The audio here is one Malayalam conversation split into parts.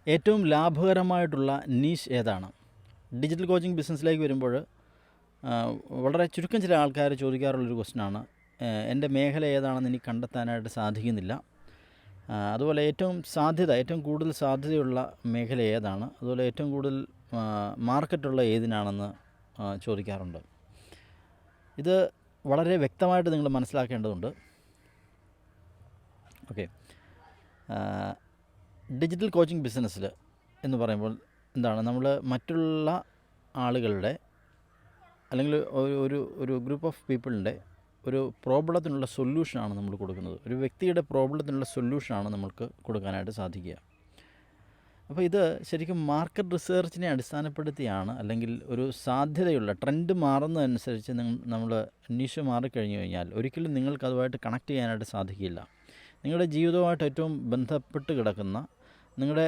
ഏറ്റവും ലാഭകരമായിട്ടുള്ള നീഷ് ഏതാണ്? ഡിജിറ്റൽ കോച്ചിങ് ബിസിനസ്സിലേക്ക് വരുമ്പോൾ വളരെ ചുരുക്കം ചില ആൾക്കാർ ചോദിക്കാറുള്ളൊരു ക്വസ്റ്റ്യനാണ്, എൻ്റെ മേഖല ഏതാണെന്ന് എനിക്ക് കണ്ടെത്താനായിട്ട് സാധിക്കുന്നില്ല. അതുപോലെ ഏറ്റവും കൂടുതൽ സാധ്യതയുള്ള മേഖല ഏതാണ്, അതുപോലെ ഏറ്റവും കൂടുതൽ മാർക്കറ്റുള്ള ഏതിനാണെന്ന് ചോദിക്കാറുണ്ട്. ഇത് വളരെ വ്യക്തമായിട്ട് നിങ്ങൾ മനസ്സിലാക്കേണ്ടതുണ്ട്. ഓക്കെ, ഡിജിറ്റൽ കോച്ചിങ് ബിസിനസ്സിൽ എന്ന് പറയുമ്പോൾ എന്താണ്, നമ്മൾ മറ്റുള്ള ആളുകളുടെ അല്ലെങ്കിൽ ഒരു ഗ്രൂപ്പ് ഓഫ് പീപ്പിളിൻ്റെ ഒരു പ്രോബ്ലത്തിനുള്ള സൊല്യൂഷനാണ് നമ്മൾ കൊടുക്കുന്നത്. ഒരു വ്യക്തിയുടെ പ്രോബ്ലത്തിനുള്ള സൊല്യൂഷനാണ് നമ്മൾക്ക് കൊടുക്കാനായിട്ട് സാധിക്കുക. അപ്പോൾ ഇത് ശരിക്കും മാർക്കറ്റ് റിസർച്ചിനെ അടിസ്ഥാനപ്പെടുത്തിയാണ്, അല്ലെങ്കിൽ ഒരു സാധ്യതയുള്ള ട്രെൻഡ് മാറുന്നതനുസരിച്ച് നമ്മൾ നിഷ് മാറിക്കഴിഞ്ഞു കഴിഞ്ഞാൽ ഒരിക്കലും നിങ്ങൾക്ക് അതുമായിട്ട് കണക്ട് ചെയ്യാനായിട്ട് സാധിക്കില്ല. നിങ്ങളുടെ ജീവിതവുമായിട്ട് ഏറ്റവും ബന്ധപ്പെട്ട് കിടക്കുന്ന, നിങ്ങളുടെ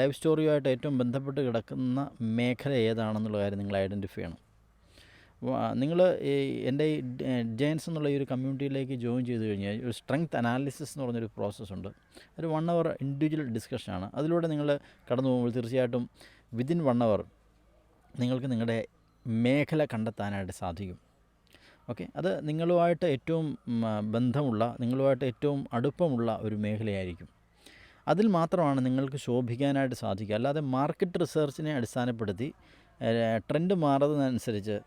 ലൈഫ് സ്റ്റോറിയുമായിട്ട് ഏറ്റവും ബന്ധപ്പെട്ട് കിടക്കുന്ന മേഖല ഏതാണെന്നുള്ള കാര്യം നിങ്ങൾ ഐഡൻറ്റിഫൈ ചെയ്യണം. നിങ്ങൾ എൻ്റെ ഈ ജെയിൻസ് എന്നുള്ള ഈ ഒരു കമ്മ്യൂണിറ്റിയിലേക്ക് ജോയിൻ ചെയ്ത് കഴിഞ്ഞാൽ ഒരു സ്ട്രെങ്ത് അനാലിസിസ് എന്ന് പറഞ്ഞൊരു പ്രോസസ്സുണ്ട്. ഒരു 1 hour ഇൻഡിവിജ്വൽ ഡിസ്കഷനാണ്. അതിലൂടെ നിങ്ങൾ കടന്നു പോകുമ്പോൾ തീർച്ചയായിട്ടും വിതിൻ 1 hour നിങ്ങൾക്ക് നിങ്ങളുടെ മേഖല കണ്ടെത്താനായിട്ട് സാധിക്കും. ഓക്കെ, അത് നിങ്ങളുമായിട്ട് ഏറ്റവും ബന്ധമുള്ള, നിങ്ങളുമായിട്ട് ഏറ്റവും അടുപ്പമുള്ള ഒരു മേഖലയായിരിക്കും. അതിൽ മാത്രമാണ് നിങ്ങൾക്ക് ശോഭിക്കാനായിട്ട് സാധിക്കുക. അല്ലാതെ മാർക്കറ്റ് റിസർച്ചിനെ അടിസ്ഥാനപ്പെടുത്തി ട്രെൻഡ് മാറുന്നതനുസരിച്ച്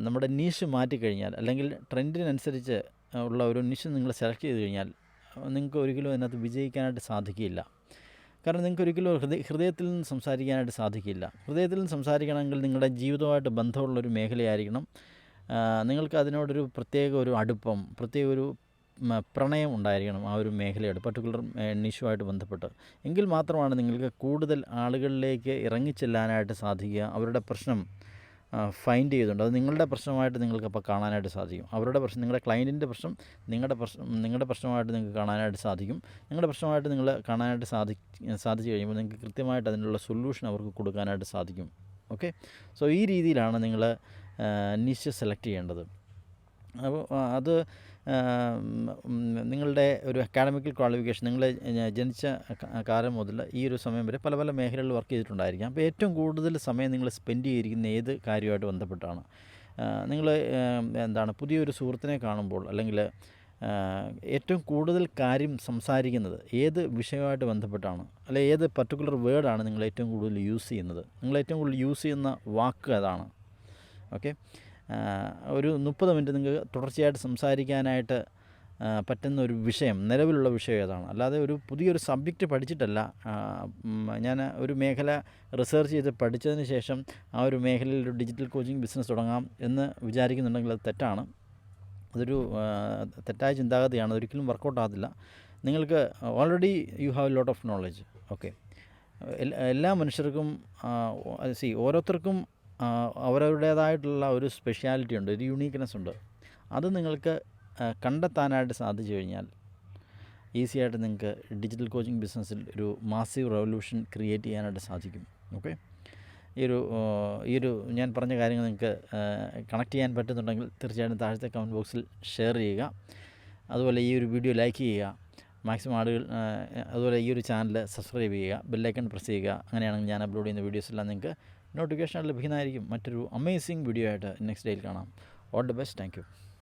നമ്മുടെ നീഷ് മാറ്റിക്കഴിഞ്ഞാൽ, അല്ലെങ്കിൽ ട്രെൻഡിനനുസരിച്ച് ഉള്ള ഒരു നിഷ് നിങ്ങൾ സെലക്ട് ചെയ്ത് കഴിഞ്ഞാൽ നിങ്ങൾക്ക് ഒരിക്കലും അതിനകത്ത് വിജയിക്കാനായിട്ട് സാധിക്കില്ല. കാരണം നിങ്ങൾക്ക് ഒരിക്കലും ഹൃദയത്തിൽ നിന്ന് സംസാരിക്കാനായിട്ട് സാധിക്കില്ല. ഹൃദയത്തിൽ നിന്ന് സംസാരിക്കണമെങ്കിൽ നിങ്ങളുടെ ജീവിതവുമായിട്ട് ബന്ധമുള്ളൊരു മേഖലയായിരിക്കണം. നിങ്ങൾക്ക് അതിനോടൊരു പ്രത്യേക ഒരു അടുപ്പം, പ്രത്യേക ഒരു പ്രണയം ഉണ്ടായിരിക്കണം ആ ഒരു മേഖലയോട്, പർട്ടിക്കുലർ നിഷുമായിട്ട് ബന്ധപ്പെട്ട്. എങ്കിൽ മാത്രമാണ് നിങ്ങൾക്ക് കൂടുതൽ ആളുകളിലേക്ക് ഇറങ്ങിച്ചെല്ലാനായിട്ട് സാധിക്കുക. അവരുടെ പ്രശ്നം ഫൈൻഡ് ചെയ്തുകൊണ്ട് അത് നിങ്ങളുടെ പ്രശ്നമായിട്ട് നിങ്ങൾക്കപ്പോൾ കാണാനായിട്ട് സാധിക്കും. അവരുടെ പ്രശ്നം, നിങ്ങളുടെ ക്ലയൻറ്റിൻ്റെ പ്രശ്നം നിങ്ങളുടെ പ്രശ്നമായിട്ട് നിങ്ങൾക്ക് കാണാനായിട്ട് സാധിക്കും. നിങ്ങളുടെ പ്രശ്നമായിട്ട് നിങ്ങൾ കാണാനായിട്ട് സാധിച്ചു കഴിയുമ്പോൾ നിങ്ങൾക്ക് കൃത്യമായിട്ട് അതിനുള്ള സൊല്യൂഷൻ അവർക്ക് കൊടുക്കാനായിട്ട് സാധിക്കും. ഓക്കെ, സോ ഈ രീതിയിലാണ് നിങ്ങൾ നിഷ് സെലക്ട് ചെയ്യേണ്ടത്. അപ്പോൾ അത് നിങ്ങളുടെ ഒരു അക്കാഡമിക്കൽ ക്വാളിഫിക്കേഷൻ, നിങ്ങൾ ജനിച്ച കാലം മുതൽ ഈ ഒരു സമയം വരെ പല പല മേഖലകളിൽ വർക്ക് ചെയ്തിട്ടുണ്ടായിരിക്കാം. അപ്പോൾ ഏറ്റവും കൂടുതൽ സമയം നിങ്ങൾ സ്പെൻഡ് ചെയ്തിരിക്കുന്ന ഏത് കാര്യമായിട്ട് ബന്ധപ്പെട്ടാണ്? നിങ്ങൾ പുതിയൊരു സുഹൃത്തിനെ കാണുമ്പോൾ, അല്ലെങ്കിൽ ഏറ്റവും കൂടുതൽ കാര്യം സംസാരിക്കുന്നത് ഏത് വിഷയമായിട്ട് ബന്ധപ്പെട്ടാണ്, അല്ലെങ്കിൽ ഏത് പർട്ടിക്കുലർ വേർഡാണ് നിങ്ങൾ ഏറ്റവും കൂടുതൽ യൂസ് ചെയ്യുന്നത്? നിങ്ങൾ ഏറ്റവും കൂടുതൽ യൂസ് ചെയ്യുന്ന വാക്ക് അതാണ്. ഓക്കെ, ഒരു 30 മിനിറ്റ് നിങ്ങൾക്ക് തുടർച്ചയായിട്ട് സംസാരിക്കാനായിട്ട് പറ്റുന്ന ഒരു വിഷയം, നിലവിലുള്ള വിഷയം ഏതാണ്? അല്ലാതെ ഒരു പുതിയൊരു സബ്ജക്റ്റ് പഠിച്ചിട്ടല്ല. ഞാൻ ഒരു മേഖല റിസർച്ച് ചെയ്ത് പഠിച്ചതിന് ശേഷം ആ ഒരു മേഖലയിൽ ഒരു ഡിജിറ്റൽ കോച്ചിങ് ബിസിനസ് തുടങ്ങാം എന്ന് വിചാരിക്കുന്നുണ്ടെങ്കിൽ അത് തെറ്റാണ്. അതൊരു തെറ്റായ ചിന്താഗതിയാണ്. അതൊരിക്കലും വർക്കൗട്ട് ആകത്തില്ല. നിങ്ങൾക്ക് already you have lot of knowledge. Okay, എല്ലാ മനുഷ്യർക്കും ഓരോരുത്തർക്കും അവരവരുടേതായിട്ടുള്ള ഒരു സ്പെഷ്യാലിറ്റി ഉണ്ട്, ഒരു യൂണീക്ക്നെസ് ഉണ്ട്. അത് നിങ്ങൾക്ക് കണ്ടെത്താനായിട്ട് സാധിച്ചു കഴിഞ്ഞാൽ ഈസിയായിട്ട് നിങ്ങൾക്ക് ഡിജിറ്റൽ കോച്ചിങ് ബിസിനസ്സിൽ ഒരു മാസീവ് റെവല്യൂഷൻ ക്രിയേറ്റ് ചെയ്യാനായിട്ട് സാധിക്കും. ഓക്കെ, ഈ ഒരു ഞാൻ പറഞ്ഞ കാര്യങ്ങൾ നിങ്ങൾക്ക് കണക്ട് ചെയ്യാൻ പറ്റുന്നുണ്ടെങ്കിൽ തീർച്ചയായിട്ടും താഴത്തെ കമൻറ്റ് ബോക്സിൽ ഷെയർ ചെയ്യുക. അതുപോലെ ഈ ഒരു വീഡിയോ ലൈക്ക് ചെയ്യുക, മാക്സിമം ആളുകൾ. അതുപോലെ ഈ ഒരു ചാനൽ സബ്സ്ക്രൈബ് ചെയ്യുക, ബെല്ലൈക്കൺ പ്രസ് ചെയ്യുക. അങ്ങനെയാണെങ്കിൽ ഞാൻ അപ്ലോഡ് ചെയ്യുന്ന വീഡിയോസെല്ലാം നിങ്ങൾക്ക് നോട്ടിഫിക്കേഷൻ ലഭിക്കുന്നതായിരിക്കും. മറ്റൊരു അമേസിങ് വീഡിയോ ആയിട്ട് നെക്സ്റ്റ് ഡേയിൽ കാണാം. All the best. Thank you.